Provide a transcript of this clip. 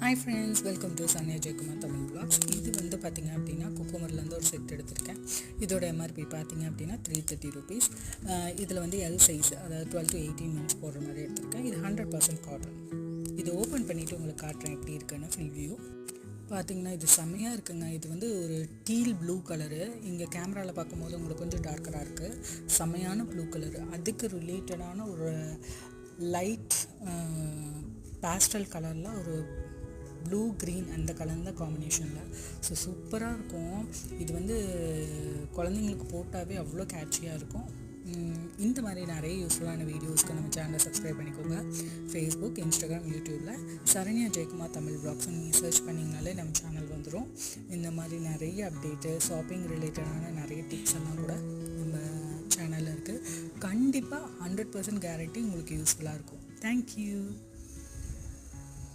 Hi friends, welcome to Sanya Jayakumar Tamil blogs. இது வந்து பார்த்திங்க அப்படின்னா குக்குமர்லேருந்து ஒரு செட் எடுத்திருக்கேன். இதோட எம்ஆர்பி பார்த்திங்க அப்படின்னா 330 rupees. இதில் வந்து எல் சைஸ், அதாவது 12 to 18 months போடுற மாதிரி எடுத்திருக்கேன். இது 100% காட்டன். இது ஓப்பன் பண்ணிவிட்டு உங்களுக்கு காட்டுறேன் எப்படி இருக்குன்னு ஃபுல் வியூ. பார்த்திங்கன்னா இது செம்மையாக இருக்குங்க. இது வந்து ஒரு டீல் ப்ளூ கலரு. இங்கே கேமராவில் பார்க்கும்போது உங்களுக்கு கொஞ்சம் டார்க்கராக இருக்குது. செம்மையான ப்ளூ கலரு. அதுக்கு ரிலேட்டடான ஒரு லைட் பேஸ்டல் கலரில் ஒரு ப்ளூ க்ரீன் அந்த கலந்த காம்பினேஷனில். ஸோ சூப்பராக இருக்கும். இது வந்து குழந்தைங்களுக்கு போட்டாவே அவ்வளோ கேட்சியாக இருக்கும். இந்த மாதிரி நிறைய யூஸ்ஃபுல்லான வீடியோஸ்க்கு நம்ம சேனலை சப்ஸ்கிரைப் பண்ணிக்கோங்க. ஃபேஸ்புக், இன்ஸ்டாகிராம், யூடியூப்பில் சரண்யா ஜெயக்குமார் தமிழ் பிளாக்ஸ் நீங்கள் சர்ச் பண்ணிங்கனாலே நம்ம சேனல் வந்துடும். இந்த மாதிரி நிறைய அப்டேட்டு, ஷாப்பிங் ரிலேட்டடான நிறைய டிப்ஸ் எல்லாம் கூட நம்ம சேனலில் இருக்குது. கண்டிப்பாக 100% கேரண்டி உங்களுக்கு யூஸ்ஃபுல்லாக இருக்கும். தேங்க்யூ.